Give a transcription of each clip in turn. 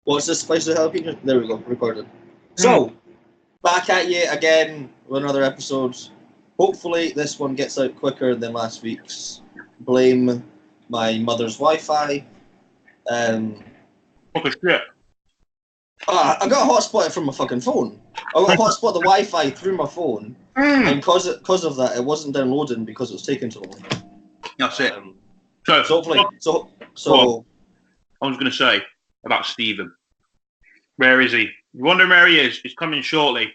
What's this spice of jalapeno? There we go, recorded. So, back at you again with another episode. Hopefully this one gets out quicker than last week's. Blame my mother's Wi-Fi. What the shit? I got a hotspot from my fucking phone. I got a hotspot the Wi-Fi through my phone, and because of that, it wasn't downloading because it was taking too long. That's it. So hopefully, so I was going to say about Stephen. Where is he? You're wondering where he is. He's coming shortly.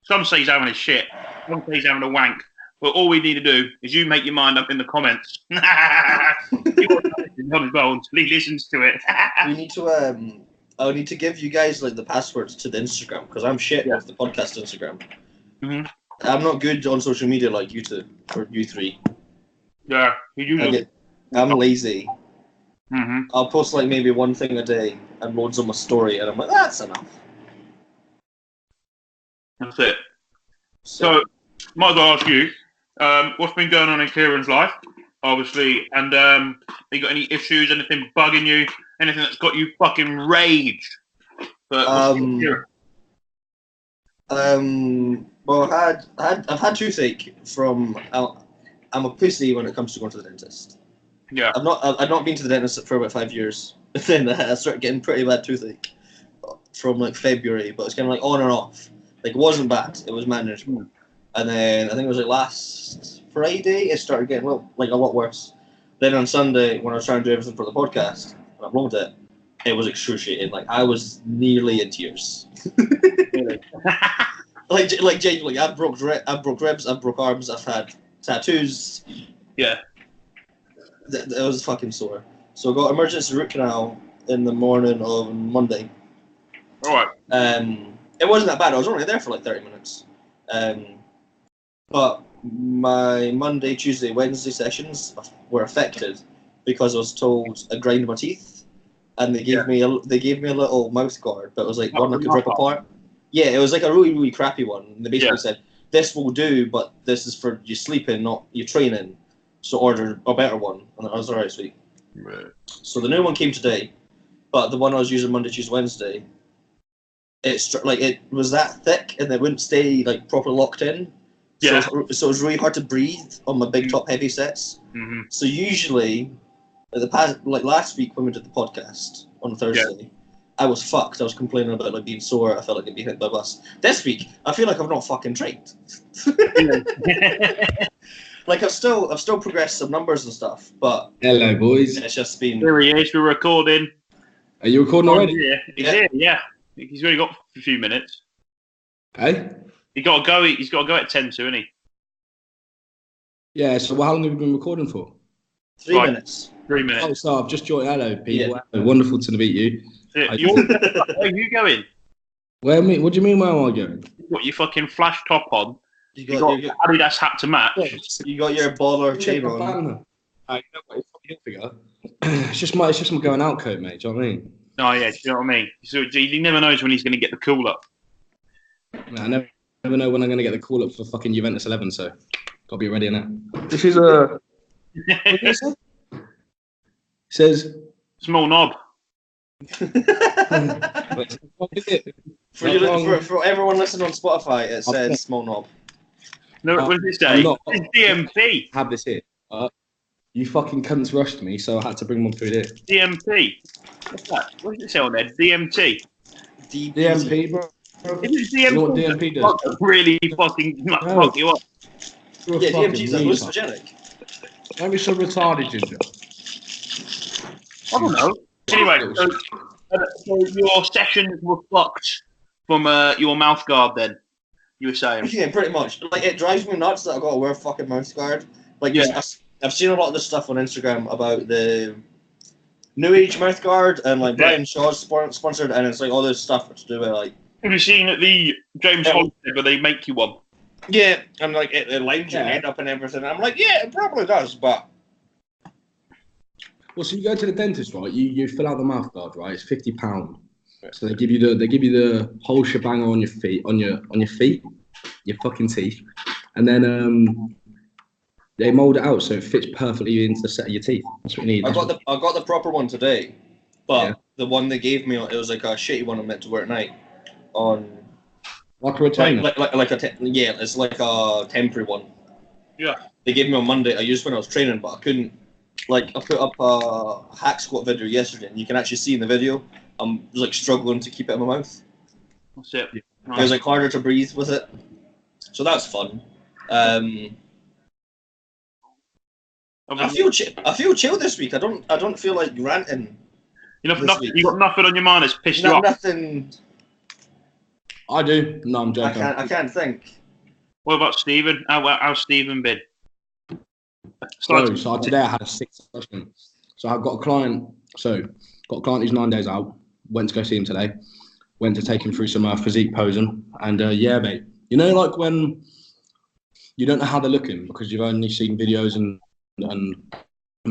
Some say he's having a shit. Some say he's having a wank. But all we need to do is you make your mind up in the comments. He listens to it. we need to I need to give you guys like the passwords to the Instagram because I'm shit with the podcast Instagram. Mm-hmm. I'm not good on social media like you two or you three. Yeah, I'm lazy. Mm-hmm. I'll post like maybe one thing a day and loads on my story, and I'm like, that's enough. That's it. So, might as well ask you, what's been going on in Kieran's life, obviously, and have you got any issues, anything bugging you, anything that's got you fucking rage? But well, I've had toothache from. I'm a pussy when it comes to going to the dentist. Yeah. I've not been to the dentist for about 5 years. Then I started getting pretty bad toothache from like February, but it's kind of like on and off. Like it wasn't bad, it was manageable. And then I think it was like last Friday it started getting a lot worse. Then on Sunday when I was trying to do everything for the podcast and I uploaded it was excruciating. Like I was nearly in tears. like genuinely, I've broke ribs, I've broke arms, I've had tattoos. Yeah. It was fucking sore. So I got emergency root canal in the morning of Monday. Alright. It wasn't that bad. I was only there for like 30 minutes. But my Monday, Tuesday, Wednesday sessions were affected because I was told I grind my teeth, and they gave me a little mouth guard, but it was like one I could rip apart. Yeah, it was like a really, really crappy one. And they basically said, this will do, but this is for you sleeping, not your training. So order a better one. And I was alright, sweet. Right. So the new one came today, but the one I was using Monday, Tuesday, Wednesday, it was that thick and it wouldn't stay like properly locked in. Yeah. So it was really hard to breathe on my big top heavy sets. Mm-hmm. So usually, last week when we did the podcast on Thursday, I was fucked. I was complaining about like being sore. I felt like I'd been hit by a bus. This week, I feel like I've not fucking trained. Like I've still progressed some numbers and stuff, but hello boys. It's just been. Here he is. We're recording. Are you recording already? He's here. Yeah. He's already got a few minutes. Hey. He's got to go at 10 to, isn't he? Yeah. So how long have you been recording for? 3 minutes. 3 minutes. Oh, so I've just joined. Hello, people. Yeah. Wonderful to meet you. Where are you going? Where me? What do you mean? Where am I going? You got your fucking flash top on. You got your Adidas hat to match. You got your baller chain on. It's just my going out coat, mate. Do you know what I mean? Oh yeah, do you know what I mean? So he never knows when he's going to get the call up. I never know when I'm going to get the call up for fucking Juventus 11. So gotta be ready now. This is a. What did it say? It says small knob. For everyone listening on Spotify, it says small knob. No, what does it say? It's DMP. Have this here. You fucking cunts rushed me, so I had to bring one food here. DMP. What's that? What does it say on there? DMT. DMP, bro. Is it DMP? You know what DMP does? Really fucking fuck you up. Yeah, DMT's hallucinogenic. Don't be so retarded, Ginger. I don't know. Anyway, so your sessions were fucked from your mouth guard then, you were saying? Yeah, pretty much. Like, it drives me nuts that I've got to wear a fucking mouth guard. Like, I've seen a lot of this stuff on Instagram about the New Age mouth guard, and like Brian Shaw's sponsored, and it's like all this stuff to do with like. Have you seen at the James Holliday where they make you one? Yeah, and like it lines your head up and everything. I'm like, yeah, it probably does, but. Well, so you go to the dentist, right? You fill out the mouth guard, right? It's £50. So they give you the whole shebang on your feet, on your feet, your fucking teeth, and then they mold it out so it fits perfectly into the set of your teeth. That's what you need. I got the proper one today, but the one they gave me, it was like a shitty one I meant to wear at night. Like a retainer. It's like a temporary one. Yeah. They gave me on Monday. I used when I was training, but I couldn't. Like, I put up a hack squat video yesterday, and you can actually see in the video, I'm like struggling to keep it in my mouth. That's it. It was like harder to breathe with it, so that's fun. I feel chill this week. I don't feel like ranting. You got nothing on your mind that's pissed you off. Nothing. I do. No, I'm joking. I can't think. What about Stephen? How's Stephen been? So today I had a 6 session. So I've got a client. Who's 9 days out. Went to go see him today. Went to take him through some physique posing. And yeah, mate. You know, like when you don't know how they're looking because you've only seen videos and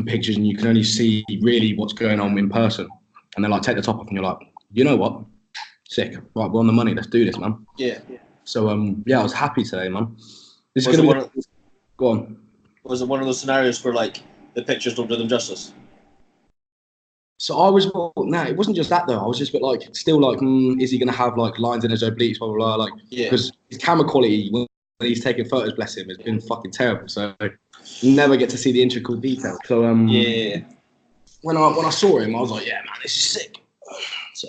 pictures, and you can only see really what's going on in person. And then like take the top off, and you're like, you know what? Sick. Right, we're on the money. Let's do this, man. Yeah. So yeah, I was happy today, man. This is gonna be. Go on. Was it one of those scenarios where like the pictures don't do them justice? So I was, it wasn't just that though. I was just a bit like, still like, is he going to have like lines in his obliques, blah, blah, blah, like, because his camera quality when he's taking photos, bless him, has been fucking terrible. So you never get to see the integral detail. So when I saw him, I was like, yeah, man, this is sick. So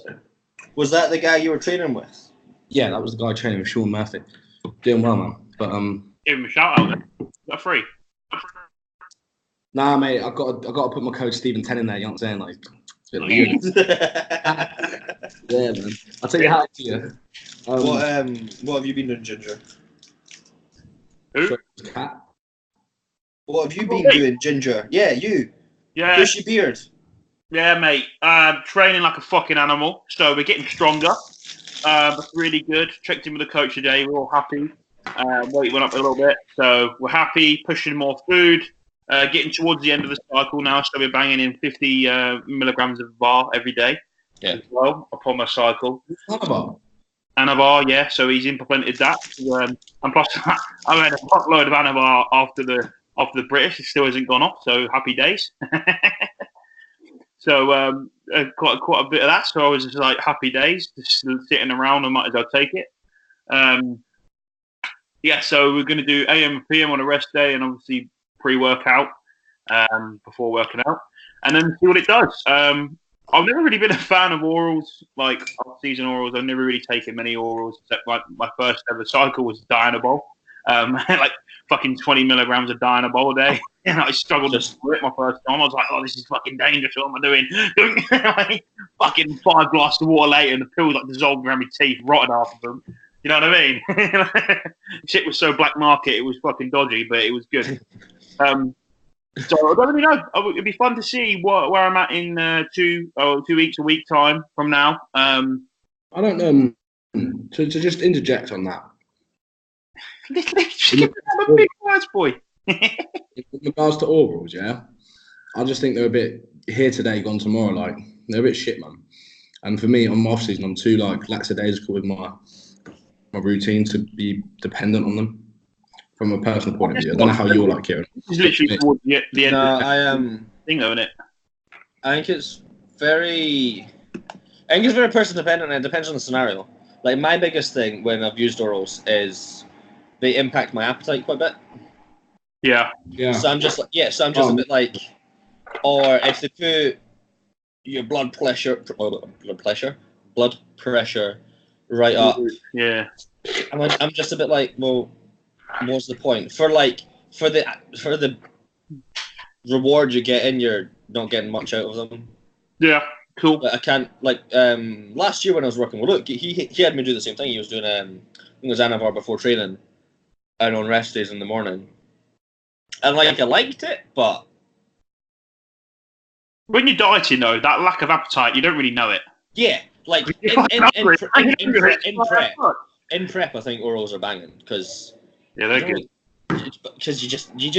was that the guy you were training with? Yeah, that was the guy training with Sean Murphy. Doing well, man. But give him a shout out then. Is that free? Nah, mate, I got to put my code Stephen 10 in there. You know what I'm saying? Like, it's a bit weird. Yeah, man. I'll tell you how to you. What have you been doing, Ginger? Who? Cat. What have you been doing, Ginger? Yeah, you. Yeah. Bushy beard. Yeah, mate. Training like a fucking animal. So we're getting stronger. That's really good. Checked in with the coach today. We're all happy. Weight went up a little bit. So we're happy. Pushing more food. Getting towards the end of the cycle now, so we're banging in 50 milligrams of bar every day. Yeah. As well, upon my cycle. Anabar, yeah. So he's implemented that, and plus I made a fuckload of Anabar after the British. It still hasn't gone off. So happy days. So quite a bit of that. So I was just like happy days, just sitting around. I might as well take it. Yeah. So we're going to do AM and PM on a rest day, and obviously pre-workout before working out, and then see what it does. I've never really been a fan of orals, like off-season orals. I've never really taken many orals, except my first ever cycle was Dianabol, like fucking 20 milligrams of Dianabol a day, and I struggled to split my first time. I was like, oh, this is fucking dangerous. What am I doing? Like, fucking 5 glasses of water later, and the pills like dissolved around my teeth, rotted half of them. You know what I mean? Shit was so black market, it was fucking dodgy, but it was good. So I don't really know. It'd be fun to see where I'm at in 2 weeks, a week time from now. I don't know. To just interject on that. I'm a big words boy. In regards to orals, yeah, I just think they're a bit here today, gone tomorrow. Like they're a bit shit, man. And for me, on my off season, I'm too like lackadaisical with my routine to be dependent on them. From a personal point of view, I don't know how you're like, Kieran. It's literally towards the end of the thing, isn't it? I think it's very person dependent, and it depends on the scenario. Like my biggest thing when I've used orals is they impact my appetite quite a bit. Yeah. So I'm just a bit like, or if they put your blood pressure right up. Yeah. I'm just a bit like, well, what's the point? For the reward you get in, you're not getting much out of them. Yeah, cool. But I can't last year when I was working with Luke, he had me do the same thing. He was doing I think it was Anavar before training and on rest days in the morning. And I liked it, but when you're dieting though, that lack of appetite, you don't really know it. Yeah, like in prep, I think orals are banging because they're good. Because you just need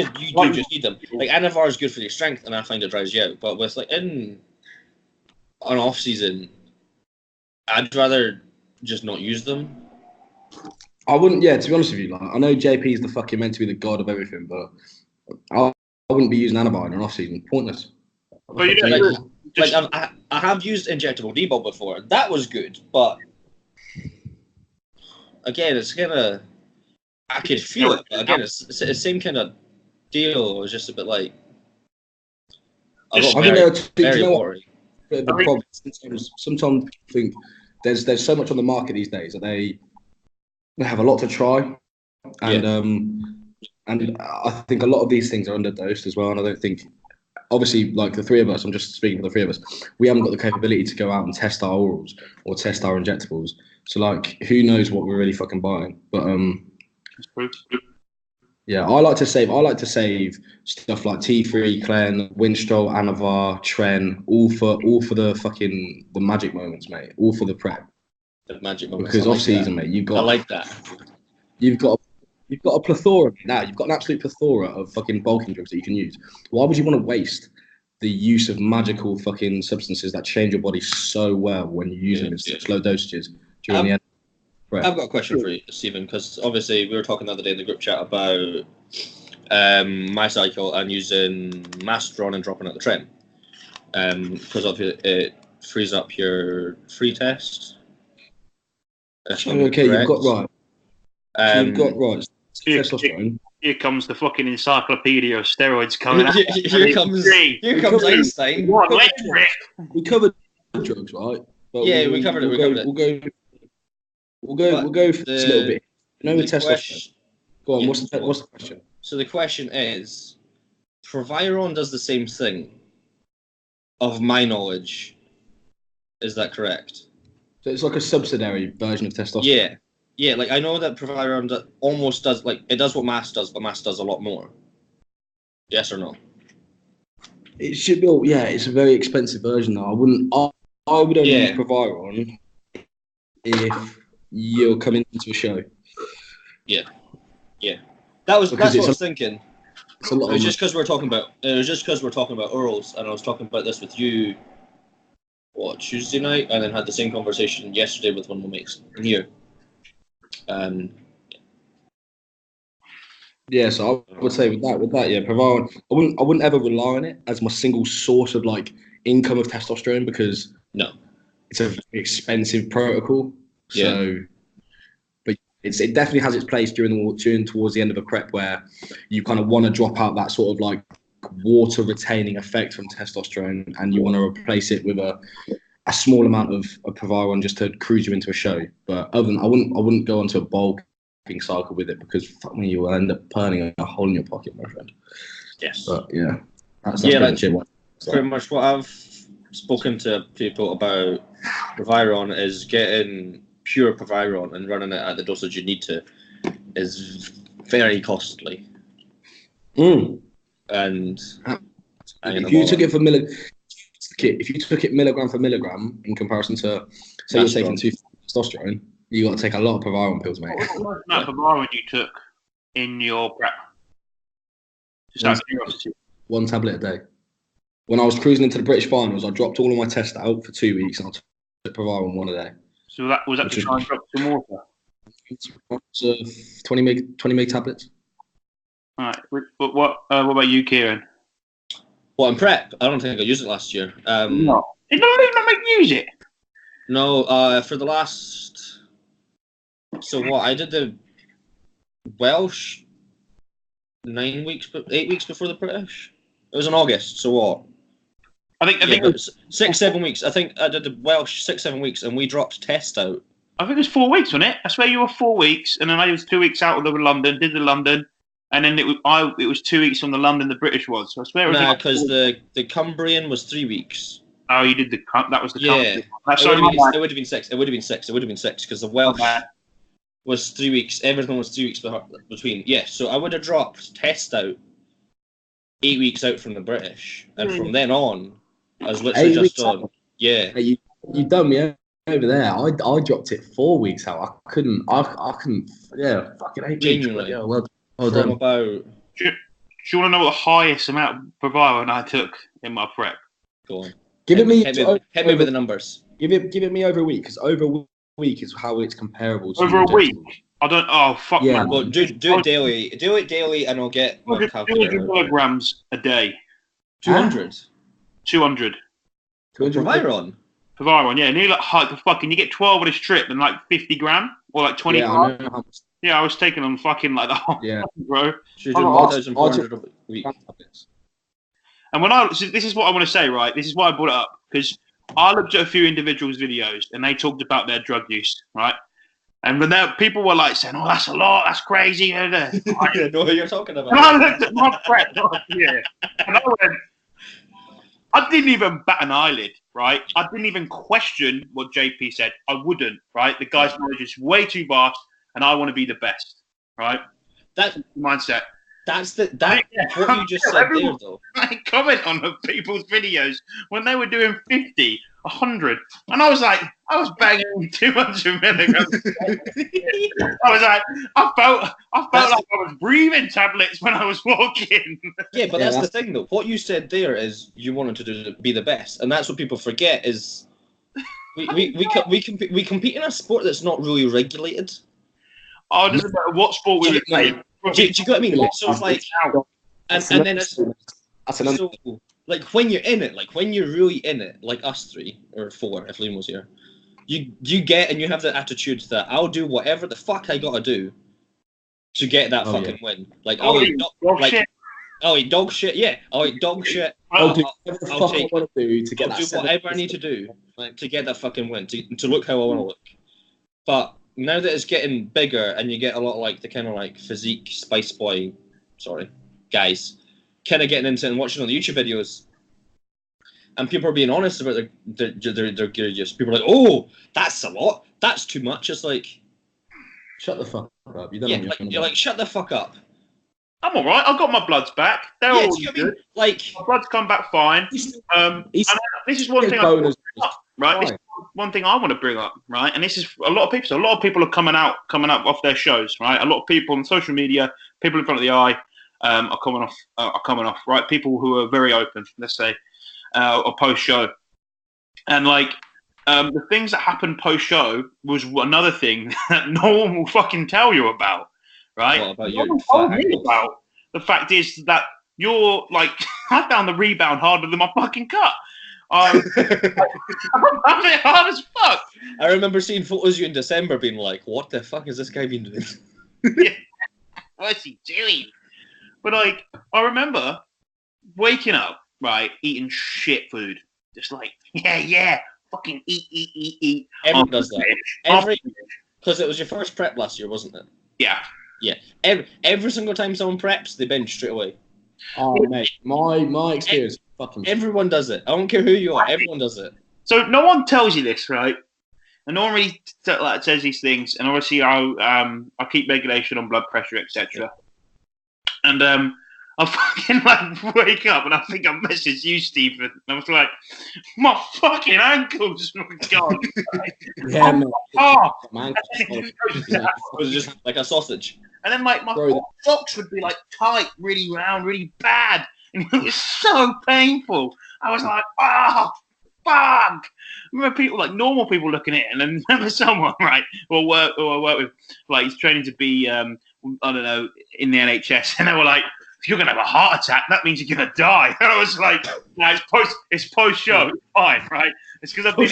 them. Like Anavar is good for your strength, and I find it dries you out. But with like in an off season, I'd rather just not use them. I wouldn't. Yeah, to be honest with you, like I know JP is the fucking meant to be the god of everything, but I wouldn't be using Anavar in an off season. Pointless. But like I have used injectable debol before. That was good, but again, it's kind of I could feel it. But again, it's the same kind of deal. It was just a bit like I got very boring. The problem sometimes I think there's so much on the market these days that they have a lot to try, and I think a lot of these things are underdosed as well. And I don't think, obviously, like the three of us, I'm just speaking for the three of us, we haven't got the capability to go out and test our orals or test our injectables. So like, who knows what we're really fucking buying? But yeah, I like to save stuff like T3, Clen, Winstrol, Anavar, Tren, all for the magic moments, mate. All for the prep. The magic moments. Because off season, mate, I like that. You've got a plethora now. You've got an absolute plethora of fucking bulking drugs that you can use. Why would you want to waste the use of magical fucking substances that change your body so well when you use them in such low dosages during the end? Right. I've got a question for you, Stephen, because obviously we were talking the other day in the group chat about my cycle and using Mastron and dropping out the Tren. Because obviously it frees up your free test. Okay, you've got right. You've got right. Testosterone. Here comes the fucking encyclopedia of steroids coming out. Here comes Einstein. We covered drugs, right? But we covered it. We'll go for this a little bit. You know, with testosterone. Go on. What's the question? So the question is, Proviron does the same thing, of my knowledge. Is that correct? So it's like a subsidiary version of testosterone. Yeah. Like I know that Proviron almost does like it does what Mass does, but Mass does a lot more. Yes or no? It should be. Yeah, it's a very expensive version though. I would only use Proviron if you're coming into a show. Yeah. That's what I was thinking. It's a lot. It was just because we're talking about orals, and I was talking about this with you. Tuesday night, and then had the same conversation yesterday with one of my mates here. Yeah, so I would say with that, yeah, Proviron. I wouldn't ever rely on it as my single source of like income of testosterone because it's a very expensive protocol. So, but it definitely has its place towards the end of a prep where you kind of want to drop out that sort of like water retaining effect from testosterone, and you want to replace it with a small amount of Proviron just to cruise you into a show. But other than I wouldn't go onto a bulking cycle with it because fuck me, you will end up burning a hole in your pocket, my friend. Yes. But yeah, that's pretty much what I've spoken to people about. Proviron is getting pure Proviron and running it at the dosage you need to is very costly. And if you took it for if you took it milligram for milligram in comparison to say you're taking 2 testosterone, you got to take a lot of Proviron pills, mate. What was that Proviron you took in your prep? Just out of curiosity. 1 tablet a day. When I was cruising into the British finals, I dropped all of my tests out for 2 weeks and I took Proviron 1 a day. So that was to try and drop some water? It's 20 meg tablets. All right. What about you, Kieran? Well, in prep, I don't think I used it last year. No. Did not make you use it? No, for the last... So what, I did the Welsh 8 weeks before the British? It was in August, so what? I think it was 6-7 weeks. I think I did the Welsh 6-7 weeks, and we dropped test out. I think it was 4 weeks, wasn't it? I swear you were 4 weeks, and then I was 2 weeks out of London, did the London, and then it was 2 weeks from the London the British was. So I swear it was because the Cumbrian was 3 weeks. Oh, you did that was the Cumbrian. It would have been 6. It would have been 6 because the Welsh was 3 weeks. Everything was 3 weeks between. Yeah, so I would have dropped test out 8 weeks out from the British, and from then on, I was literally just on. Yeah, you done me over there. I dropped it 4 weeks out. I couldn't. Yeah, fucking 8 weeks. Genuinely. Yeah, well done. Do you want to know what the highest amount of Proviron I took in my prep? Go on. Hit me with the numbers. Give it me over a week, because over a week is how it's comparable to over a week. I don't. Oh fuck. Yeah. Well, do it daily. Do it daily, and I'll get 200 milligrams a day. 200. 200. Proviron. Proviron, yeah, nearly like the fucking. You get 12 on a strip and like 50 gram or like 20. Yeah, I know how much. Yeah, I was taking on fucking like the whole bro. She's doing 1,400 a week. And this is what I want to say, right? This is why I brought it up, because I looked at a few individuals' videos and they talked about their drug use, right? And when people were like saying, "Oh, that's a lot, that's crazy," I know what you're talking about. And I looked at my prep, and I went, I didn't even bat an eyelid, right? I didn't even question what JP said. I wouldn't, right? The guy's knowledge is way too vast, and I want to be the best, right? That's the mindset. That's what you just said there, though. I comment on people's videos when they were doing 50, 100, and I was like, I was banging 200 milligrams. I was like, I felt like I was breathing tablets when I was walking. Yeah, but that's the thing, though. What you said there is you wanted to be the best, and that's what people forget is we compete in a sport that's not really regulated. Oh, it doesn't matter what sport we play. Do you get what I mean? So it's like, and then it's so, like when you're in it, like when you're really in it, like us three or four, if Liam was here, you get and you have the attitude that I'll do whatever the fuck I gotta do to get that fucking win. Like I'll eat dog shit. Yeah, I'll eat dog shit. I'll do whatever I need to do to get that fucking win, to look how I want to look. But now that it's getting bigger and you get a lot of like the kind of like physique Spice Boy, guys, kind of getting into it and watching all the YouTube videos, and people are being honest about their gear use. People are like, "Oh, that's a lot. That's too much." It's like, shut the fuck up. You don't you're like, shut the fuck up. I'm all right. I've got my bloods back. They're all good. Like my bloods come back fine. This is one thing. Right, this is one thing I want to bring up, right? And this is a lot of people are coming up off their shows, right? A lot of people on social media, people in front of the eye, are coming off, right? People who are very open, let's say, or post show, and like the things that happened post show was another thing that no one will fucking tell you about, right? What about no one told me about. The fact is that you're like, I found the rebound harder than my fucking cut. I found it hard as fuck. I remember seeing photos of you in December being like, what the fuck has this guy been doing? Yeah. What's he doing? But like, I remember waking up, right, eating shit food. Just like, yeah, fucking eat. Everyone does that. Because it was your first prep last year, wasn't it? Yeah. Yeah. Every single time someone preps, they binge straight away. Oh, mate, my experience. Everyone does it. I don't care who you are. Everyone does it. So no one tells you this, right? And no one really says these things. And obviously, I keep regulation on blood pressure, etc. And I fucking like wake up and I think I messaged you, Stephen. And I was like, my fucking ankles, my God. Yeah, man. My ankles was just like a sausage. And then like my socks would be like tight, really round, really bad. And it was so painful. I was like, oh, fuck. I remember people, like normal people looking at it, and then remember someone, right, who I work with, like he's training to be, I don't know, in the NHS, and they were like, if you're going to have a heart attack, that means you're going to die. And I was like, no, it's post-show, it's fine, right? It's because I've been I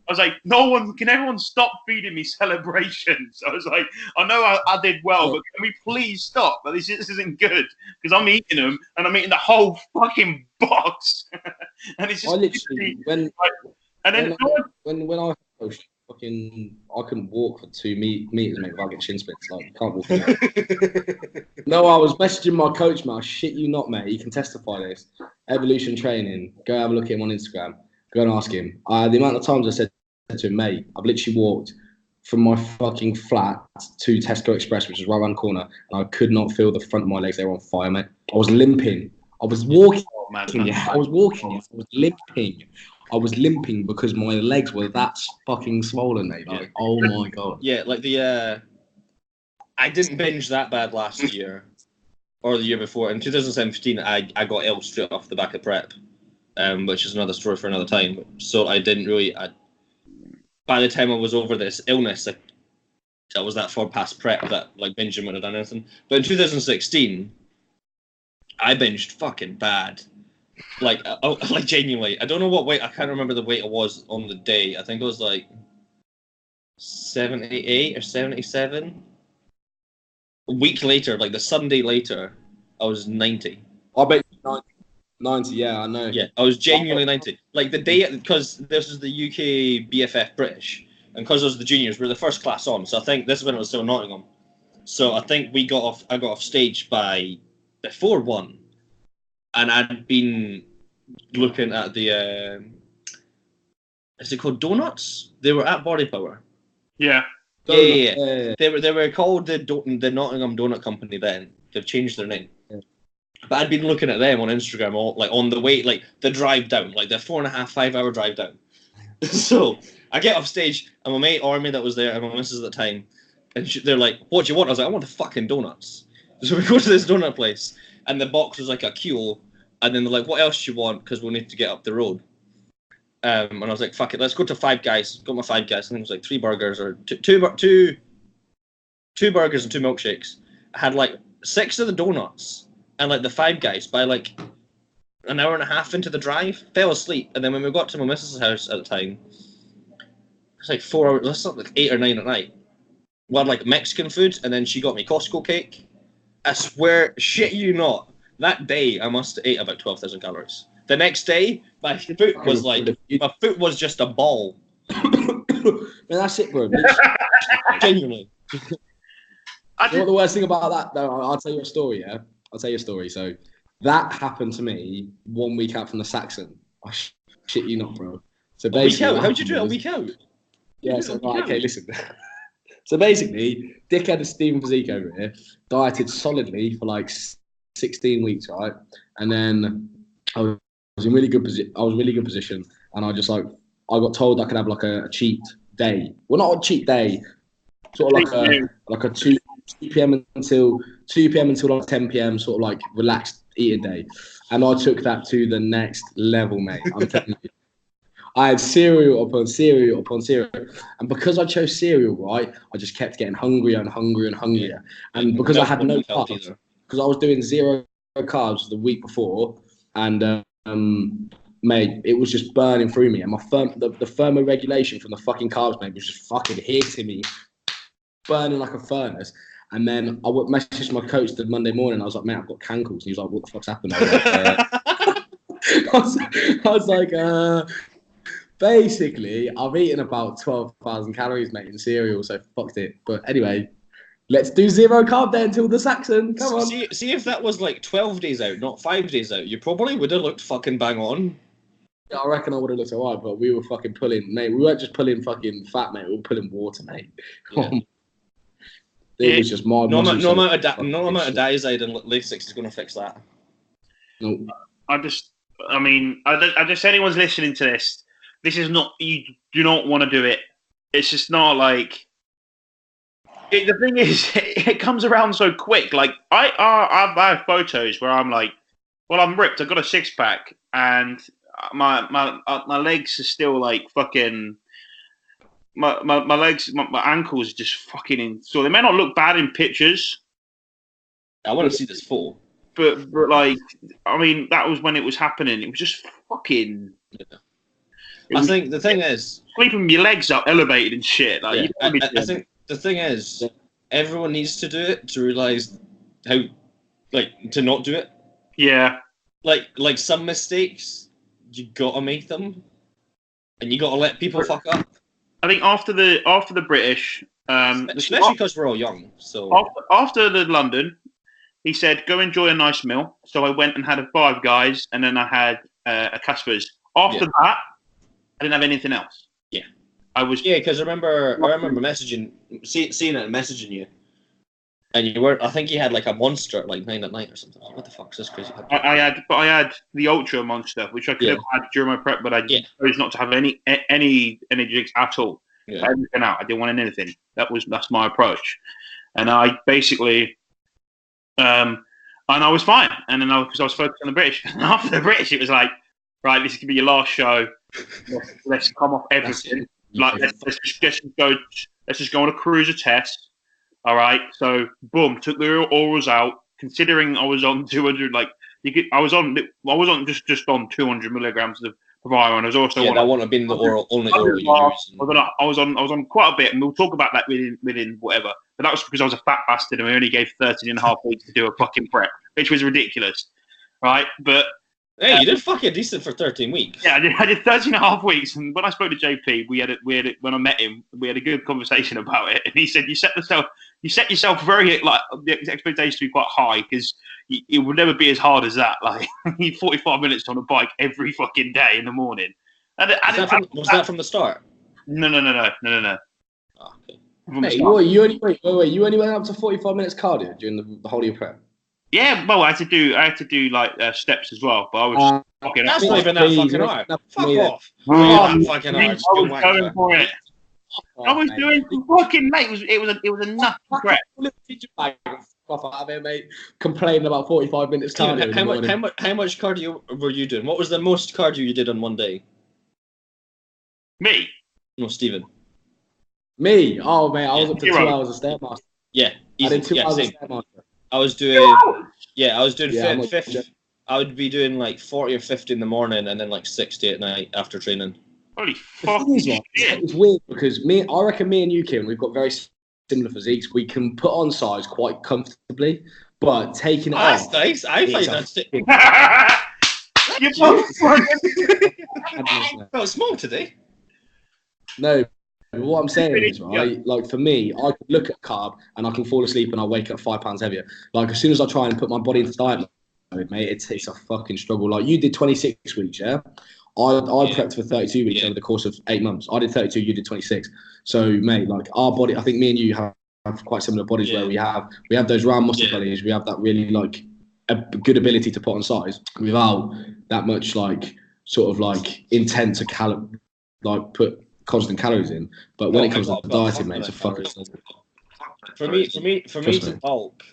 was like, can everyone stop feeding me celebrations? I was like, I know I did well, but can we please stop? But this isn't good, because I'm eating them, and I'm eating the whole fucking box. And it's just... I literally, when I post, I couldn't walk for 2 meters, mate, without getting shin splints. Like, can't walk. No, I was messaging my coach, mate. I shit you not, mate. You can testify this. Evolution training. Go have a look at him on Instagram. Go and ask him. The amount of times I said to him, mate, I've literally walked from my fucking flat to Tesco Express, which is right around the corner, and I could not feel the front of my legs. They were on fire, mate. I was limping. I was walking. I was limping because my legs were that fucking swollen, mate. Like, oh my God. Yeah, like I didn't binge that bad last year or the year before. In 2017, I got ill straight off the back of prep, which is another story for another time. So I didn't really. By the time I was over this illness, I was that far past prep that like binging wouldn't have done anything. But in 2016, I binged fucking bad. Like genuinely, I don't know what weight. I can't remember the weight it was on the day. I think it was like 78 or 77. A week later, like the Sunday later, I was 90. I bet you 90, yeah, I know. Yeah, I was genuinely 90. Like the day, because this is the UK BFF British, and because it was the juniors, we're the first class on. So I think this is when it was still Nottingham. So I think I got off stage by before 1, and I'd been looking at the is it called Donuts? They were at Body Power. Yeah. Yeah. They were called the Nottingham Donut Company then. They've changed their name. Yeah. But I'd been looking at them on Instagram, on the way, like the drive down, like the 4.5, 5 hour drive down. So I get off stage, and my mate Army that was there, and my missus at the time, and they're like, "What do you want?" I was like, "I want the fucking donuts." So we go to this donut place, and the box was like a kilo, and then they're like, "What else do you want?" Because we'll need to get up the road. And I was like, "Fuck it, let's go to Five Guys." Got my Five Guys. I think it was like 3 burgers or two burgers and 2 milkshakes. I had like 6 of the donuts and like the Five Guys by like an hour and a half into the drive. Fell asleep, and then when we got to my missus' house at the time, it's like 4 hours. That's not like 8 or 9 at night. We had like Mexican food, and then she got me Costco cake. I swear, shit you not, that day I must have ate about 12,000 calories. The next day, my foot was just a ball. Man, that's it, bro. Genuinely. You know what the worst thing about that, though? I'll tell you a story, yeah? I'll tell you a story. So that happened to me 1 week out from the Saxon. I shit you not, bro. So basically, how'd you do it a week out? Yeah, so right, okay, listen. So basically, dickhead Stephen Physique over here dieted solidly for like 16 weeks, right? And then I was in really good position, and I got told I could have like a cheat day. Well, not a cheat day, sort of like a 2 p.m. until like 10 p.m. sort of like relaxed eating day, and I took that to the next level, mate. I'm telling you. I had cereal upon cereal upon cereal. And because I chose cereal, right, I just kept getting hungrier and hungrier and hungrier. Yeah. And because I had no carbs, because I was doing 0 carbs the week before, and mate, it was just burning through me. And the thermoregulation from the fucking carbs, mate, was just fucking hitting me, burning like a furnace. And then I messaged my coach the Monday morning. I was like, mate, I've got cankles. And he was like, what the fuck's happened? I was like, basically, I've eaten about 12,000 calories, mate, in cereal, so fucked it. But anyway, let's do 0 carb day until the Saxon. Come on. See if that was like 12 days out, not 5 days out. You probably would have looked fucking bang on. Yeah, I reckon I would have looked alright, but we were fucking pulling, mate. We weren't just pulling fucking fat, mate. We were pulling water, mate. Yeah. It was just my no amount of diazide and Lasix is going to fix that. No. I just anyone's listening to this. This is not, you do not want to do it. It's just not like, the thing is, it comes around so quick. Like, I have photos where I'm like, well, I'm ripped. I've got a 6-pack, and my legs are still like fucking, my legs, my ankles are just fucking, so they may not look bad in pictures. I want to see this full. But like, I mean, that was when it was happening. It was just fucking... Yeah. I think the thing is, sleeping with your legs up, elevated and shit. Like, yeah, I think the thing is, everyone needs to do it to realize how, like, to not do it. Yeah. Like some mistakes, you gotta make them, and you gotta let people fuck up. I think after the British, especially because we're all young. So after the London, he said, "Go enjoy a nice meal." So I went and had a Five Guys, and then I had a Casper's. After that, I didn't have anything else. Yeah, I was. Yeah, because I remember seeing it and messaging you, and you weren't. I think you had like a Monster at like 9 at night or something. What the fuck's this crazy? I had the Ultra Monster, which I could have had during my prep, but I chose not to have any energy drinks at all. Yeah. Everything out. I didn't want anything. That's my approach, and I basically, and I was fine. And then because I was focused on the British, and after the British, it was like, right, this is gonna be your last show. Let's come off everything. Like let's just go on a cruiser test. All right. So boom, took the orals out. Considering I was on 200, like I was on just on 200 milligrams of Provira, and I was also that wouldn't have been the only oral you used. I was on quite a bit, and we'll talk about that within whatever. But that was because I was a fat bastard, and we only gave 13 and a half weeks to do a fucking prep, which was ridiculous, right? But hey, you did fucking decent for 13 weeks. Yeah, I did 13 and a half weeks, and when I spoke to JP, when I met him, we had a good conversation about it, and he said you set yourself very, like, the expectation to be quite high, because it would never be as hard as that. Like, 45 minutes on a bike every fucking day in the morning. Was that from the start? No. Oh, okay. Mate, you only went up to 45 minutes cardio during the whole of your prep. Yeah, well, I had to do like steps as well, but I was fucking. That's not even that fucking hard. Fuck off. That fucking hard. I was going for it. I was doing fucking, mate. It was a nut prep. Mate, complaining about 45 minutes cardio. How much cardio were you doing? What was the most cardio you did on one day? Me? No, Stephen. Me? Oh, mate, I was up to 2 hours of Stairmaster. Yeah, I did 2 hours of Stairmaster. I was doing 50. I would be doing like 40 or 50 in the morning, and then like 60 at night after training. Holy fuck! It's weird because I reckon me and you, Kieran, we've got very similar physiques. We can put on size quite comfortably, but taking it off. That's nice. I find that's. You're both fucking. Felt small today. No. What I'm saying is, right, like for me, I could look at carb and I can fall asleep and I wake up 5 pounds heavier. Like as soon as I try and put my body into diet mode, mate, it's a fucking struggle. Like you did 26 weeks, yeah? I prepped for 32 weeks over the course of 8 months. I did 32, you did 26. So, mate, like our body, I think me and you have quite similar bodies where we have those round muscle bellies. We have that really like a good ability to put on size without that much like sort of like intent to put constant calories in, but when it comes to dieting, mate, it's a fucking. For me to bulk,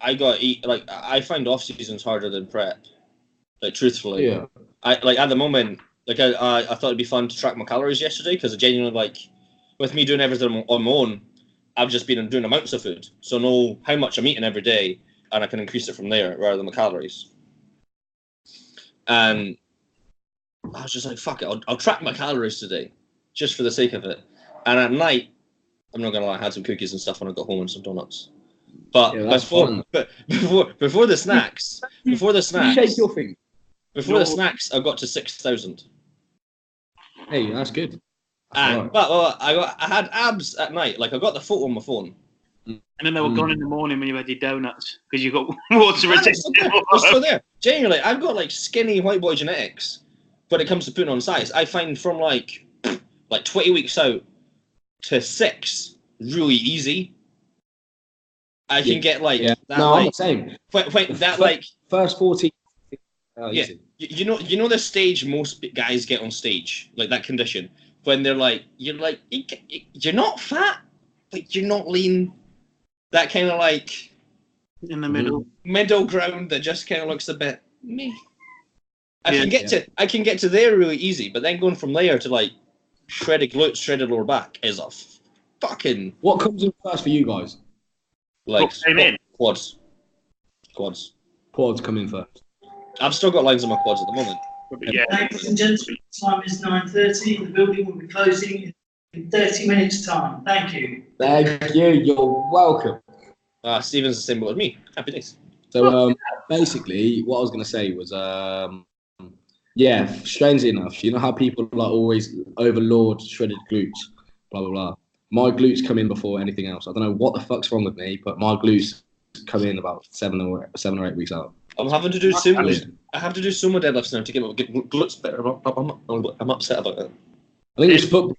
I got to eat. Like I find off seasons harder than prep. Like truthfully, I like at the moment. Like I thought it'd be fun to track my calories yesterday because I genuinely like, with me doing everything on my own, I've just been doing amounts of food, so know how much I'm eating every day, and I can increase it from there rather than my calories. And I was just like, fuck it, I'll track my calories today, just for the sake of it. And at night, I'm not gonna lie, I had some cookies and stuff when I got home and some donuts. But before the snacks, shake your thing. Before the snacks, I got to 6,000. Hey, that's good. And but I had abs at night. Like I got the photo on my phone. And then they were gone in the morning when you had your donuts because you got water resistant. They're still there. Genuinely, I've got like skinny white boy genetics when it comes to putting on size. I find from like 20 weeks out to 6 really easy. I can get like that. No, like, I'm the same. That like first 40. Easy. You know the stage most guys get on stage, like that condition when they're like you're not fat, but you're not lean. That kind of like in the middle ground that just kind of looks a bit me. I can get to there really easy, but then going from there to like shredded glutes, shredded lower back is a fucking. What comes in first for you guys? Like quads. Quads come in first. I've still got lines on my quads at the moment. Yeah. Ladies and gentlemen, time is 9:30. The building will be closing in 30 minutes' time. Thank you. Thank you. You're welcome. Stephen's the same boat as me. Happy days. So basically, what I was going to say was, strangely enough, you know how people like always overlord shredded glutes, blah blah blah. My glutes come in before anything else. I don't know what the fuck's wrong with me, but my glutes come in about 7 or 8 weeks out. I'm having to do sumo. I have to do sumo deadlifts now to get glutes better. I'm upset about it. I think it's football.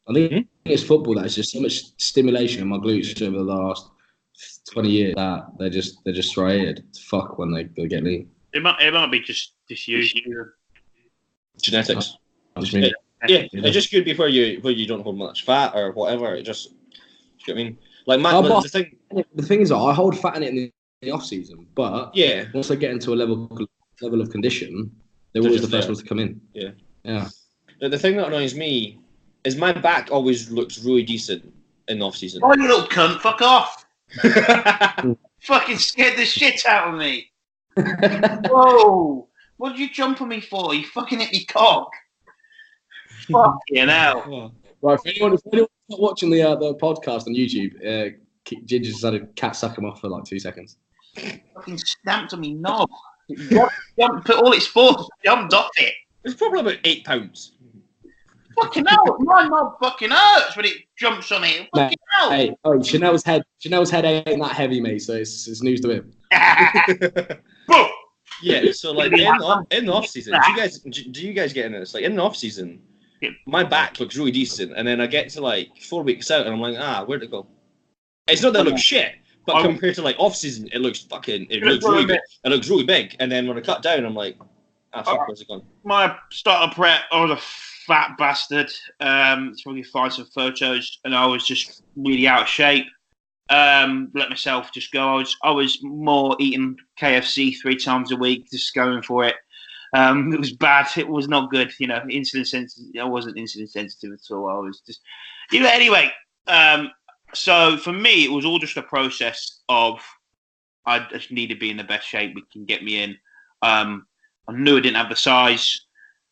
I think it's football that's just so much stimulation in my glutes over the last 20 years that they're just striated. Fuck when they get lean. It might be just disused. Genetics. It just could be where you don't hold much fat or whatever. It just, you know what I mean? Like the thing is, I hold fat in it in the off season, but once I get into a level of condition, they're always the first ones to come in. Yeah. The thing that annoys me is my back always looks really decent in the off season. Oh, you little cunt! Fuck off! Fucking scared the shit out of me. Whoa! What did you jump on me for? You fucking hit me cock. Fucking hell. Right, for anyone's not watching the podcast on YouTube, Ginger just had a cat suck him off for like 2 seconds. Fucking stamped on me knob. Put all its force, jumped off it. It's probably about 8 pounds. Fucking hell, my knob fucking hurts when it jumps on it. Fucking hell. Hey, Chanel's head ain't that heavy, mate, so it's news to him. Yeah, so like in the off season, do you guys get into this? Like in the off season, my back looks really decent, and then I get to like 4 weeks out, and I'm like, where'd it go? It's not that it looks shit, but compared to like off season, it looks really big. It looks really big, and then when I cut down, I'm like, fuck, where's it gone? My starter prep, I was a fat bastard. It's probably find some photos, and I was just really out of shape. Let myself just go. I was more eating KFC 3 times a week, just going for it. It was bad. It was not good. You know, insulin sensitive. I wasn't insulin sensitive at all. I was just, anyway. So for me, it was all just a process of I just need to be in the best shape we can get me in. I knew I didn't have the size,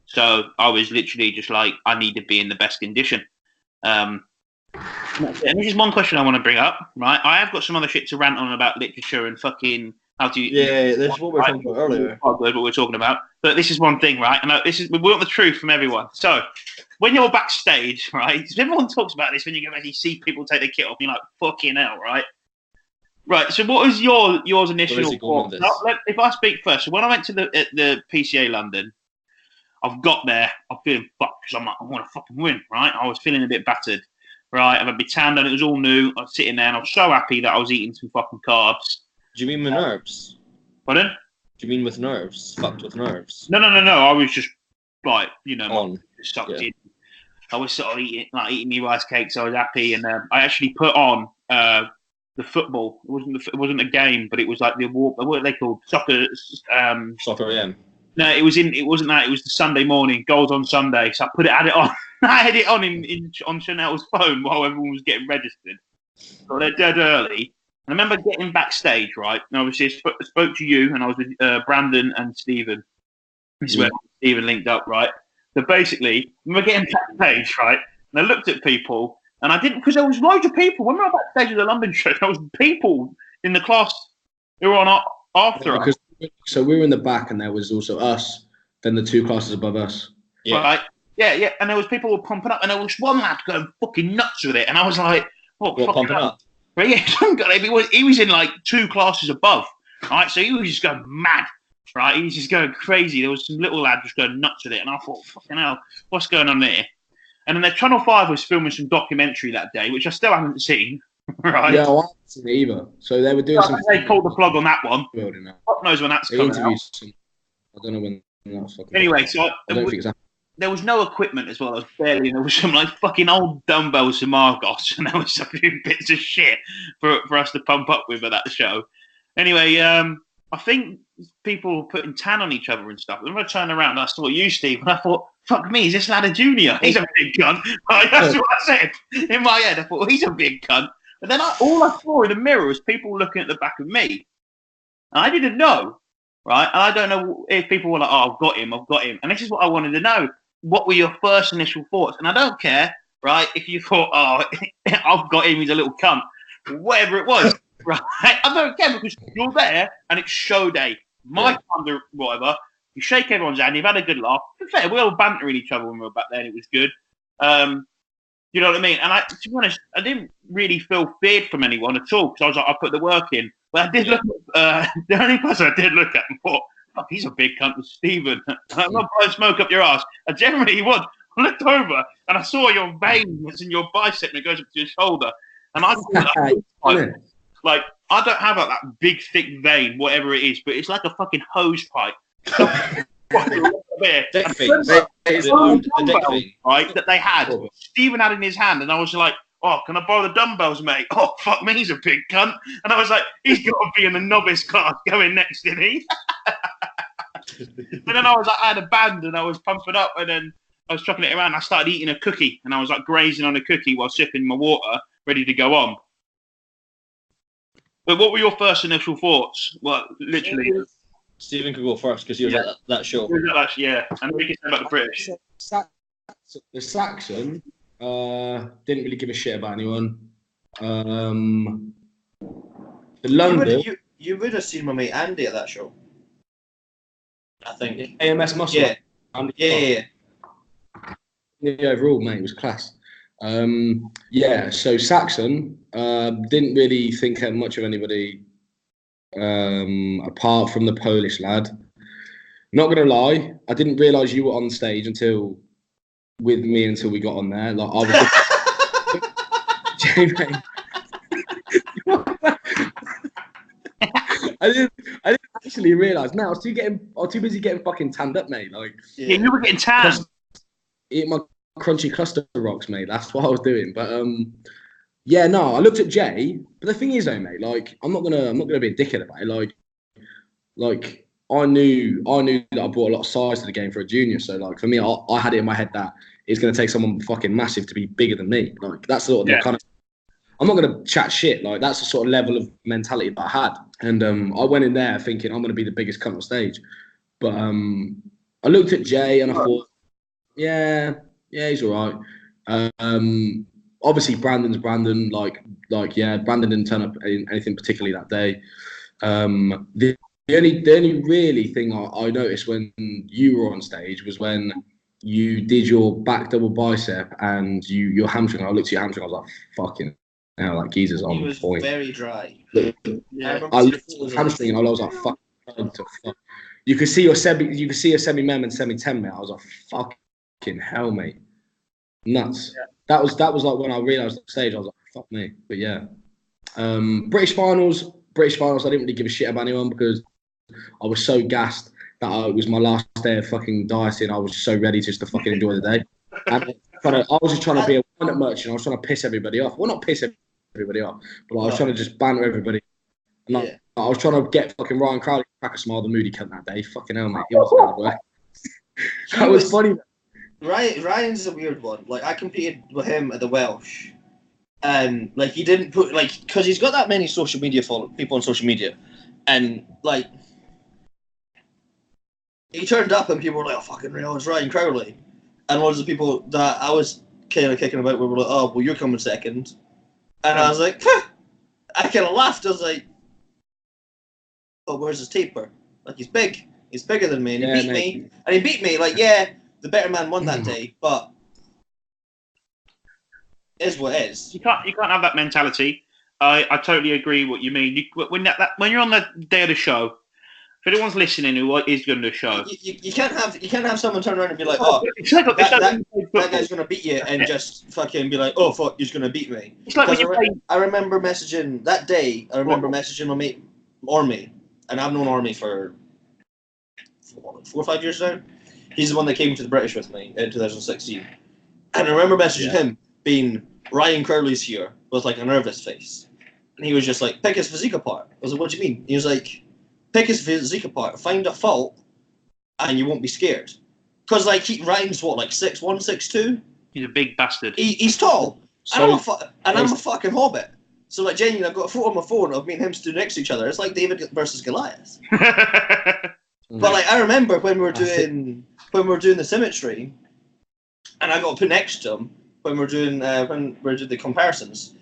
so I was literally just like, I need to be in the best condition. And this is one question I want to bring up, right? I have got some other shit to rant on about literature and fucking how to. Yeah, that's what we were talking about earlier. What we're talking about, but this is one thing, right? And we want the truth from everyone. So, when you're backstage, right? Because everyone talks about this when you go and you see people take their kit off, you're like, fucking hell, right? Right. So, what was yours initial thought? If I speak first, so when I went to the PCA London, I've got there, I'm feeling fucked because I'm like, I want to fucking win, right? I was feeling a bit battered. Right, I've had my tan done. It was all new. I was sitting there, and I was so happy that I was eating some fucking carbs. Do you mean with nerves? Pardon? Do you mean with nerves? Fucked with nerves? No. I was just like, sucked in. I was sort of eating me rice cakes. I was happy, and I actually put on the football. It wasn't a game, but it was like what are they called? Soccer. Soccer AM. No, it wasn't that. It was the Sunday morning, goals on Sunday. So I had it on. I had it on on Chanel's phone while everyone was getting registered. So they're dead early. And I remember getting backstage, right? And obviously I spoke to you, and I was with Brandon and Stephen. This is where Stephen linked up, right? So basically, I remember getting backstage, right? And I looked at people, and I didn't, because there was loads of people. When we were backstage at the London show, there was people in the class who were on after us. So we were in the back, and there was also us, then the 2 classes above us. Yeah. Right? Yeah. And there was people who were pumping up, and there was one lad going fucking nuts with it. And I was like, what pumping up? Right, yeah, he was in like 2 classes above. Right, so he was just going mad. Right, he was just going crazy. There was some little lad just going nuts with it. And I thought, fucking hell, what's going on there? And then the Channel 5 was filming some documentary that day, which I still haven't seen. Right? Yeah, I haven't seen it either. So they were doing They pulled the plug on that one. Fuck knows when that's coming out. I don't know when that's fucking. Anyway, so there was no equipment as well. There was some like fucking old dumbbells from Argos, and there was a few bits of shit for us to pump up with at that show. Anyway, I think people were putting tan on each other and stuff. And when I turned around, I saw you, Steve, and I thought, fuck me, is this lad a junior? He's a big cunt. That's what I said in my head. I thought, he's a big cunt. But then all I saw in the mirror was people looking at the back of me. And I didn't know, right? And I don't know if people were like, I've got him. And this is what I wanted to know. What were your first initial thoughts? And I don't care, right, if you thought, I've got him, he's a little cunt. Whatever it was, right? I don't care, because you're there and it's show day. My time or whatever. You shake everyone's hand, you've had a good laugh. To be fair, we all bantering each other when we were back there, and it was good. You know what I mean? And to be honest, I didn't really feel feared from anyone at all, because I was like, I put the work in. But I did look at, the only person I did look at and thought, fuck, he's a big cunt with Stephen. I'm not blowing smoke up your ass. And generally he was. I looked over and I saw your vein that's in your bicep and it goes up to your shoulder. And I thought, like, I don't have like that big, thick vein, whatever it is, but it's like a fucking hose pipe. Right, that they had. Stephen had in his hand, and I was like, oh, can I borrow the dumbbells, mate? Oh, fuck me, he's a big cunt. And I was like, he's got to be in the novice class going next, didn't he? But then I was like, I had a band and I was pumping up, and then I was chucking it around. I started eating a cookie, and I was like grazing on a cookie while sipping my water, ready to go on. But what were your first initial thoughts? Well, literally. Stephen could go first because he was at that show. Yeah, and we can say about the British. The Saxon didn't really give a shit about anyone. The London. You would have seen my mate Andy at that show. I think. AMS Muscle. Yeah. Yeah. Overall, mate, it was class. So Saxon didn't really think much of anybody apart from the Polish lad. Not gonna lie, I didn't realise you were on stage until we got on there. Like I was. I didn't actually realise. No, I was too busy getting fucking tanned up, mate. Like, yeah, you were getting tanned. Eating my crunchy cluster rocks, mate. That's what I was doing. But I looked at Jay. But the thing is, though, mate, like, I'm not gonna be a dickhead about it. Like I knew that I brought a lot of size to the game for a junior. So, like, for me, I had it in my head that it's gonna take someone fucking massive to be bigger than me. Like, that's sort of the kind of. I'm not going to chat shit. Like, that's the sort of level of mentality that I had. And I went in there thinking I'm going to be the biggest cunt on stage. But I looked at Jay and I thought, yeah, he's all right. Obviously, Brandon's Brandon. Brandon didn't turn up in anything particularly that day. The only really thing I noticed when you were on stage was when you did your back double bicep and your hamstring. I looked at your hamstring. I was like, fucking. Now, like, Jesus on point. He was very dry. I looked at hamstring and I was like, fuck. You could see a semi-mem and semi-10, mate. I was like, fucking hell, mate. Nuts. Yeah. That was like when I realised on stage, I was like, fuck me. But yeah. British finals, I didn't really give a shit about anyone because I was so gassed that it was my last day of fucking dieting. I was just so ready just to fucking enjoy the day. And I was just trying to be a one-up merchant. I was trying to piss everybody off. Well, not piss everybody off, but I was trying to just banter everybody. And I was trying to get fucking Ryan Crowley to crack a smile, the moody cunt that day. Fucking hell, mate. He was hard work. That was funny. Ryan's a weird one. Like, I competed with him at the Welsh. And, like, he didn't put, like, because he's got that many social media people on social media. And, like, he turned up and people were like, oh, fucking real, it's Ryan Crowley. And loads of people that I was kind of kicking about were like, oh, well, you're coming second. And I was like, huh. I kind of laughed. I was like, oh, where's his taper? Like, he's big. He's bigger than me. And he beat me. And he beat me. Like, yeah, the better man won that day. But it is what it is. You can't have that mentality. I totally agree what you mean. When you're on the day of the show, if anyone's listening who is going to the show, you can't have someone turn around and be like, oh, that guy's going to beat you, and just fucking be like, oh fuck, he's going to beat me. It's like I remember messaging that day. I remember messaging my mate Ormy, and I've known Ormy for 4 or 5 years now. He's the one that came to the British with me in 2016, and I remember messaging him being Ryan Crowley's here with like a nervous face, and he was just like, pick his physique apart. I was like, what do you mean? He was like, pick his physique apart, find a fault, and you won't be scared. Because, like, Ryan's what, like 6'1", 6'2"? He's a big bastard. He's tall. So, I'm a fucking hobbit. So, like, genuinely, I've got a photo on my phone of me and him stood next to each other. It's like David versus Goliath. But, like, I remember when we were doing the symmetry, and I got put next to him when we were doing the comparisons,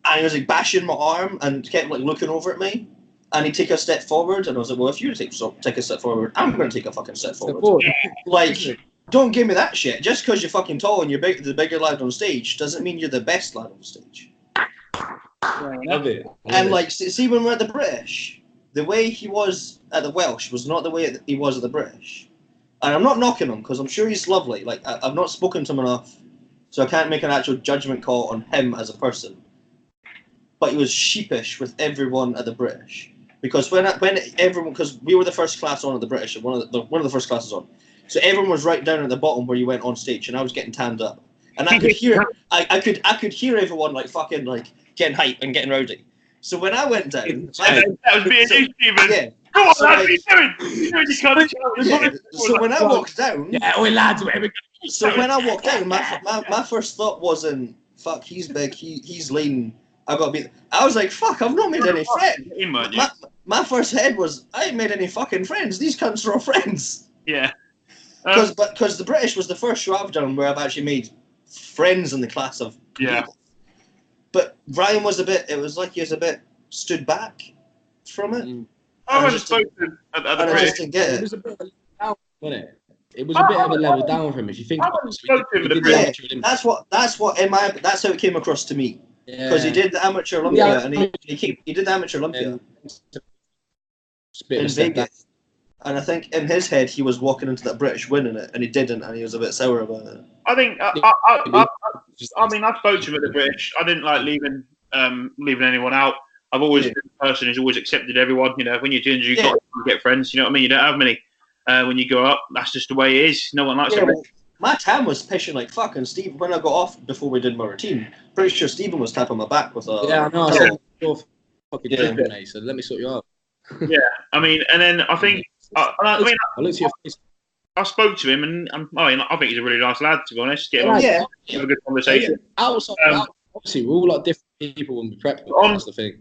and he was, like, bashing my arm and kept, like, looking over at me. And he'd take a step forward, and I was like, well, if you take a step forward, I'm going to take a fucking step forward. Like, don't give me that shit. Just because you're fucking tall and you're the bigger lad on stage doesn't mean you're the best lad on stage. Love it. And, like, see, when we're at the British, the way he was at the Welsh was not the way he was at the British. And I'm not knocking him, because I'm sure he's lovely. Like, I've not spoken to him enough, so I can't make an actual judgment call on him as a person. But he was sheepish with everyone at the British. Because because we were the first class on at the British, one of the first classes on, so everyone was right down at the bottom where you went on stage, and I was getting tanned up, and I could hear, I could hear everyone like fucking like getting hype and getting rowdy. So when I went down, that was being you, Stephen. Yeah. Come on, lads, what are you doing? So when I walked down, we lads, where we go. So when I walked down, my first thought wasn't fuck, he's big, he's lean. I got to be. I was like, fuck, I've not made any friends. my first head was, I ain't made any fucking friends. These cunts are all friends. Yeah. Because the British was the first show I've done where I've actually made friends in the class of people. But Ryan was it was like he was a bit stood back from it. I was spoken at the British. I just didn't get it. It was a bit of a level down, wasn't it? It was a bit of a level down for him. If you think about it, that's how it came across to me. Because he did the amateur Olympia and he did the amateur Olympia in Vegas. And I think in his head he was walking into that British winning it, and he didn't, and he was a bit sour about it. I think I spoke to him at the British. I didn't like leaving anyone out. I've always been a person who's always accepted everyone. You know, when you're ginger, you've got to get friends. You know what I mean? You don't have many. When you go up, that's just the way it is. No one likes it. Well, my Tam was pitching like fucking Steve when I got off before we did my routine. Pretty sure Stephen was tapping my back with a. Yeah, I know. I said you're fucking tripping, mate. So let me sort you out. Yeah, I mean, and then I think I looked at your face. I spoke to him, and I think he's a really nice lad, to be honest. Have a good conversation. Obviously, we're all like different people when we prep. That's the thing.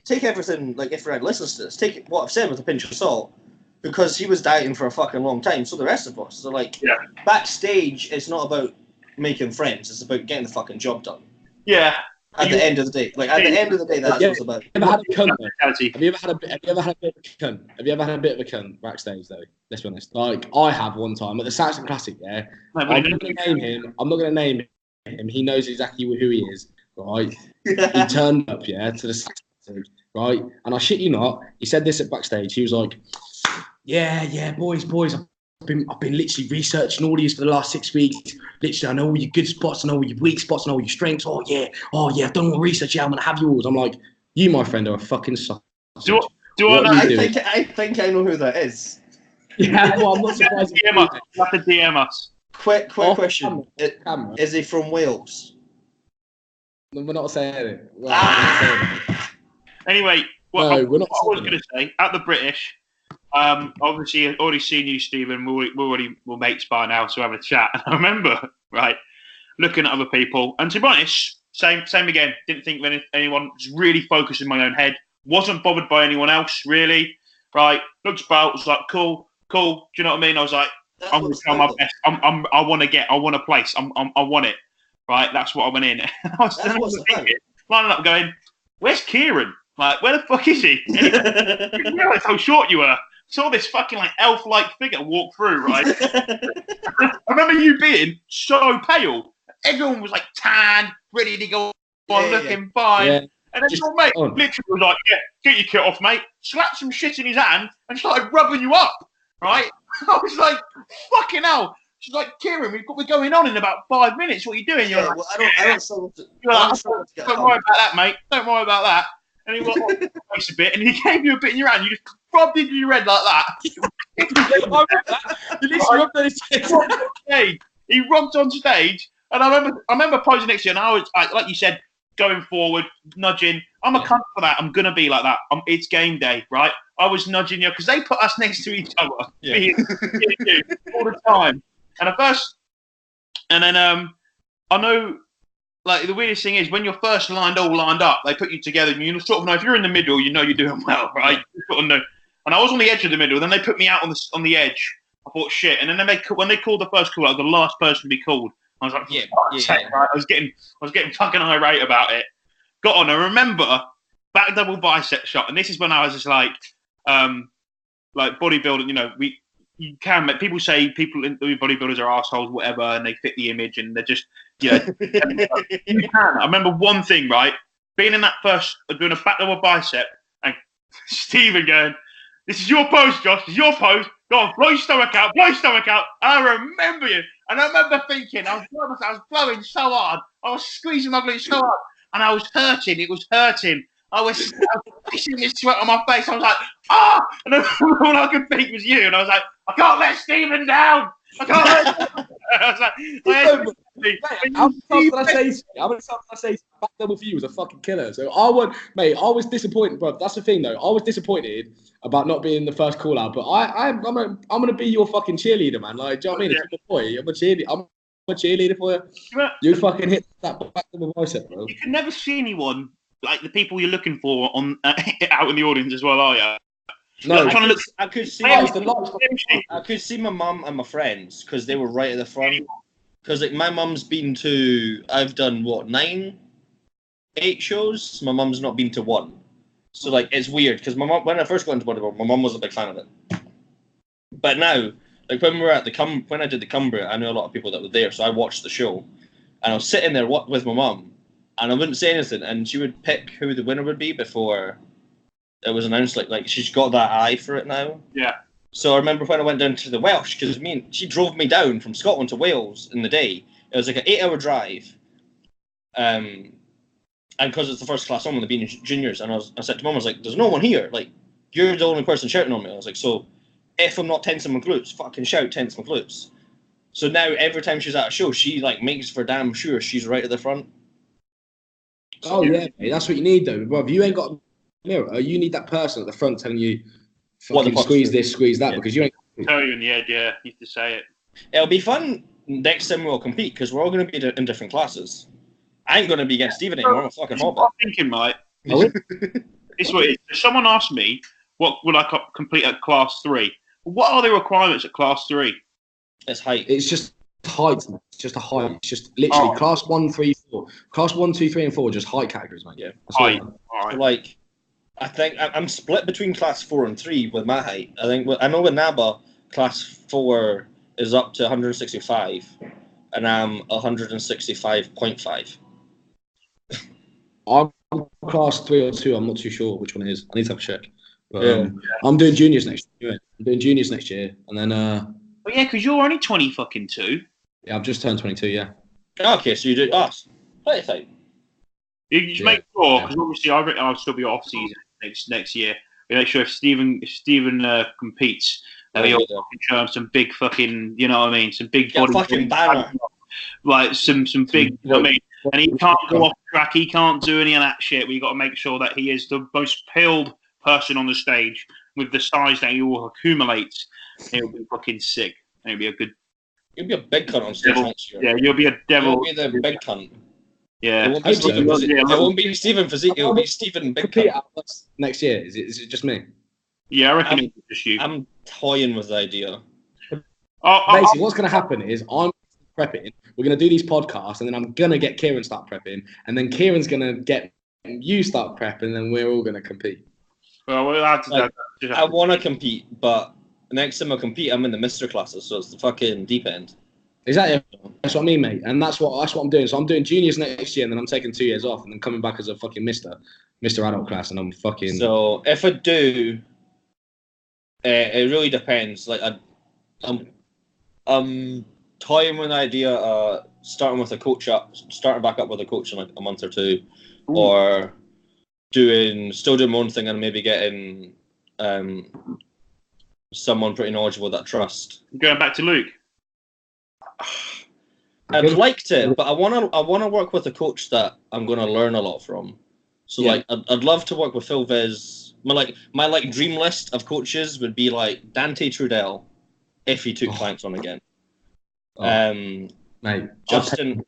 Take everything, like, if Red listens to this, take what I've said with a pinch of salt, because he was dieting for a fucking long time. So the rest of us, so like, backstage, it's not about making friends; it's about getting the fucking job done. Yeah. At the end of the day, that's what it's about. Have you ever had a bit of a cunt? Have you ever had a bit of a cunt backstage though? Let's be honest. Like I have one time at the Saxon Classic. Yeah, I'm not going to name him. He knows exactly who he is. Right? He turned up, to the Saxon Classic, right? And I shit you not, he said this at backstage. He was like, "Yeah, boys. I've been literally researching all these for the last 6 weeks. Literally, I know all your good spots, I know all your weak spots, I know all your strengths. Oh yeah, I've done all the research. Yeah, I'm gonna have yours." I'm like, you, my friend, are a fucking sausage. I think I know who that is. Yeah, well, I'm not surprised. You have to DM us. Quick question: is he from Wales? No, we're not saying it. Anyway, I was going to say at the British. Obviously, I've already seen you, Stephen. We're mates by now, so have a chat. And I remember, right, looking at other people, and to be honest, same again. Didn't think of anyone. Was really focused in my own head. Wasn't bothered by anyone else, really. Right, looked about, was like, cool. Do you know what I mean? I was like, I'm going to try my best. I want a place. I want it. Right, that's what I went in. I was lining up, going, "Where's Kieran? Like, where the fuck is he?" And you realised how short you were. Saw this fucking like elf-like figure walk through, right? I remember you being so pale. Everyone was like tanned, ready to go on, looking fine. Yeah. And then your mate literally was like, "Yeah, get your kit off, mate." Slapped some shit in his hand and started rubbing you up, right? I was like, "Fucking hell." She's like, "Kieran, we're going on in about 5 minutes. What are you doing?" You're like, well, I don't don't worry about that, mate. Don't worry about that. And he went a bit, and he gave you a bit in your hand. You just rubbed into your head like that. He romped on stage, and I remember posing next to you, and I was like you said, going forward, nudging. I'm a cunt for that. I'm gonna be like that. It's game day, right? I was nudging you because they put us next to each other, me and you, all the time. And then I know. Like, the weirdest thing is when you're first lined up, they put you together and you sort of know if you're in the middle, you know you're doing well, right? You sort of know. And I was on the edge of the middle, then they put me out on the edge. I thought, shit. And then when they called the first call, I was the last person to be called. I was like, right? I was getting fucking irate about it. Got on. I remember back double bicep shot, and this is when I was just like bodybuilding. You know, you can make people say bodybuilders are assholes, whatever, and they fit the image, and they're just you can. I remember one thing, right? Being in that first doing a back double bicep, and Stephen going, "This is your pose, Josh. This is your pose. Go on, blow your stomach out, blow your stomach out." And I remember you, and I remember thinking, I was blowing so hard, I was squeezing my glutes so hard, and I was hurting. It was hurting. I was pissing this sweat on my face. I was like, "Ah!" And then all I could think was you. And I was like, "I can't let Stephen down. I can't let him down." I was like, how many times did I say back double for you was a fucking killer? So I was disappointed, bro. That's the thing, though. I was disappointed about not being the first call out, but I'm gonna be your fucking cheerleader, man. Like, do you know what I mean? If you're a boy, I'm a cheerleader for you. You fucking hit that back double bicep, bro. You can never see anyone like the people you're looking for on out in the audience as well, are you? No, I'm trying to look. I could see. I I could see my mum and my friends because they were right at the front. Because like my mum's been to, I've done what 9, 8 shows. My mum's not been to one. So like it's weird because my mum, when I first got into bodybuilding, my mum was a big fan of it. But now, like when we were at when I did the Cumbria, I knew a lot of people that were there, so I watched the show, and I was sitting there with my mum, and I wouldn't say anything, and she would pick who the winner would be before it was announced. Like she's got that eye for it now. Yeah. So I remember when I went down to the Welsh, because she drove me down from Scotland to Wales in the day. It was like an 8-hour drive. And because it's the first class on with the being juniors, and I said to Mum, I was like, there's no one here. Like, you're the only person shouting on me. I was like, so if I'm not tense in my glutes, fucking shout tense in my glutes. So now every time she's at a show, she like makes for damn sure she's right at the front. So, yeah, mate, that's what you need though, bro. If you ain't got a mirror, you need that person at the front telling you, fucking squeeze this, squeeze that, because you ain't. Tell you in the head, yeah, you have to say it. It'll be fun next time we'll compete because we're all going to be in different classes. I ain't going to be against Stephen anymore. I'm a fucking hobbit. I'm thinking, mate. It's what it is. If someone asked me, what would I complete at class 3? What are the requirements at class 3? It's height. It's just height. It's just a height. It's just literally class 1, 3, 4. Class 1, 2, 3, and 4 just height categories, mate. Yeah. Height. So like, I think I'm split between class 4 and 3 with my height. I know with NABA, class 4 is up to 165, and I'm 165.5. I'm class 3 or 2. I'm not too sure which one it is. I need to have a check. But I'm doing juniors next year. And then Oh yeah, because you're only 22. Yeah, I've just turned 22. Yeah. Okay, so you do plenty of time. You just make sure, because obviously I'll still be off season next year. We make sure if Stephen competes, that we all show him some big fucking, you know what I mean, some big body fucking banner, like some big. You know what I mean, and he can't go off track. He can't do any of that shit. We got to make sure that he is the most pilled person on the stage with the size that he will accumulate. It'll be fucking sick. It'll be a good. You'll be a big cunt on stage next year. Yeah, you'll be a devil. You'll be the big cunt. Yeah. It won't be Stephen Physique. It'll be Stephen Big Cunt. Next year. Is it just me? Yeah, I reckon it's just you. I'm toying with the idea. Basically, what's going to happen is I'm prepping. We're going to do these podcasts, and then I'm going to get Kieran start prepping, and then Kieran's going to get you start prepping, and then we're all going to compete. Well, we'll have to. I want to compete, but next time I compete, I'm in the Mr. classes, so it's the fucking deep end. Exactly. That's what I mean, mate. And that's what I'm doing. So I'm doing juniors next year, and then I'm taking 2 years off, and then coming back as a fucking Mr. Adult class, and I'm fucking. So if I do, it really depends. Like I'm toying with the idea of starting back up with a coach in like a month or 2, or still doing my own thing and maybe getting someone pretty knowledgeable that I trust. Going back to Luke. I'd like to, but I wanna work with a coach that I'm gonna learn a lot from. So like I'd love to work with Phil Viz. My dream list of coaches would be like Dante Trudell, if he took clients on again. Mate, Justin,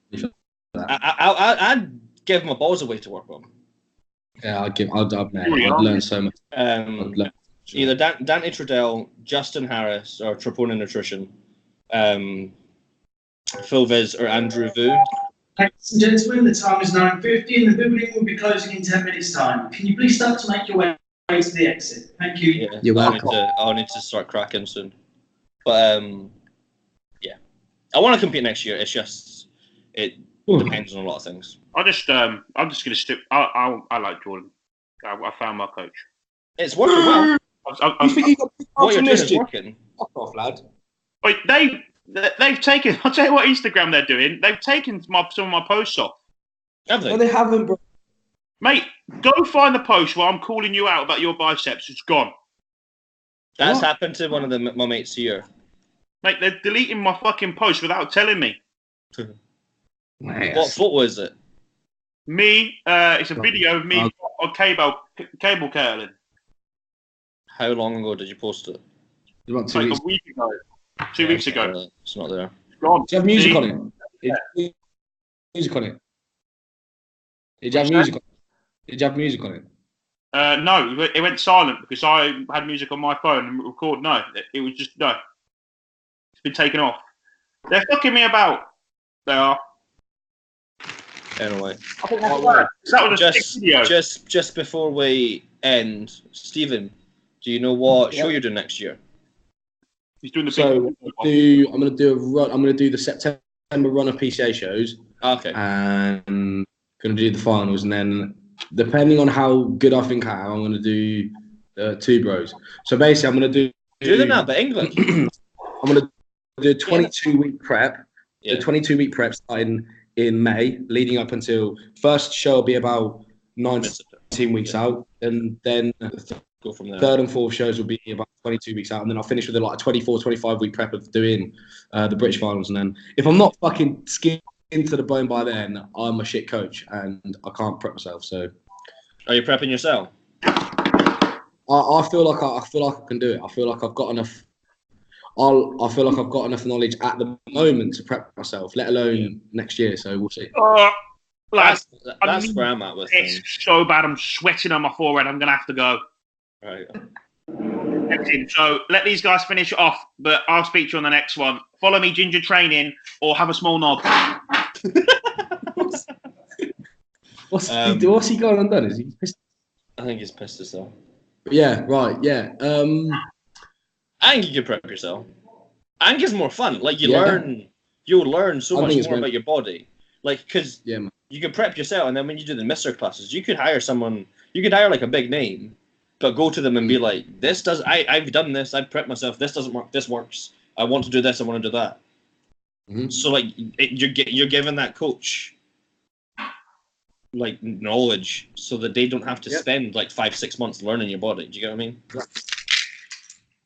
I'd give my balls away to work with him. Yeah, I'd learn so much. Either Dante Trudell, Justin Harris, or Troponin Nutrition. Phil Viz or Andrew Vu. Ladies and gentlemen, the time is 9:50 and the building will be closing in 10 minutes' time. Can you please start to make your way to the exit? Thank you. Yeah, you're welcome. I'll need to start cracking soon. But yeah, I want to compete next year. It's just it depends on a lot of things. I'm just gonna stick. I like Jordan. I found my coach. It's working well. You think you got what you're doing is working? Fuck off, lad. Wait, they've taken. I'll tell you what Instagram they're doing. They've taken some of my posts off. Have they? No, they haven't, bro. Mate, go find the post where I'm calling you out about your biceps. It's gone. That's happened to one of my mates here. Mate, they're deleting my fucking post without telling me. What photo is it? Me, it's a video of me on cable curling. How long ago did you post it? About 2 like weeks. a week ago. 2 weeks ago. It's not there. It's gone. Do you have music on it? Music on it? Did you have music on it? Did you have music on it? No, it went silent because I had music on my phone and record. No, it was just no. It's been taken off. They're fucking me about. They are. Anyway, I think that was a sick video. just before we end, Stephen, do you know what show you're doing next year? He's doing the So I'm gonna do a run. I'm gonna do the September run of PCA shows. Okay. And gonna do the finals, and then depending on how good I think I am, I'm gonna do the 2 bros. So basically, I'm gonna do them now, but English. I'm gonna do a 22-week prep. Yeah. The 22-week prep starting in May, leading up until first show will be about 19 weeks out, and then Go from there. third and fourth shows will be about 22 weeks out, and then I'll finish with a 25-week prep of doing the British finals. And then if I'm not fucking skinned to the bone by then, I'm a shit coach and I can't prep myself. So, are you prepping yourself? I feel like I can do it. I feel like I've got enough. I feel like I've got enough knowledge at the moment to prep myself, let alone next year. So we'll see. That's where I'm at with it's things. So bad. I'm sweating on my forehead. I'm gonna have to go. Right. So let these guys finish off, but I'll speak to you on the next one. Follow me, Ginger Training, or have a small knob. What's he going on done? Is he pissed? I think he's pissed as well. Yeah, right. Yeah. I think you can prep yourself. I think it's more fun. Like you'll learn so much more about your body. Like, because you can prep yourself, and then when you do the Mr. classes, you could hire someone. You could hire like a big name, but go to them and be like, "This does. I've done this. I've prepped myself. This doesn't work. This works. I want to do this. I want to do that." Mm-hmm. So like, you're giving that coach like knowledge, so that they don't have to spend like 5-6 months learning your body. Do you get what I mean?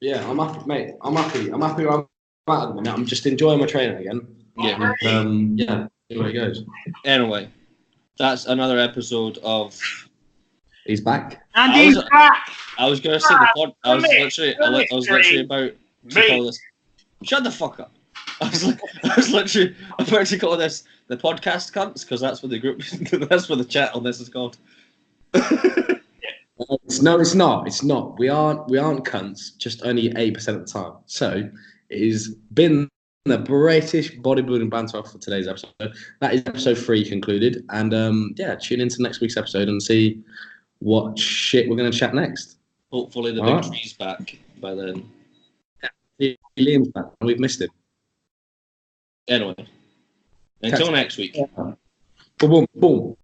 Yeah, I'm happy, mate. I'm happy where I'm at the minute. I'm just enjoying my training again. Yeah. Yeah. See where it goes. Anyway, that's another episode of. He's back. And he's back. I was gonna say the pod. I was literally about to call this. Shut the fuck up. I was literally about to call this the podcast cunts, because that's what the group. That's what the chat on this is called. No, it's not. It's not. We aren't cunts. Just only 8% of the time. So it has been the British bodybuilding banter for today's episode. That is episode 3 concluded, and tune into next week's episode and see what shit we're going to chat next. Hopefully the big tree's back by then. Yeah, Liam's back. We've missed him. Anyway, until next week. Boom, boom.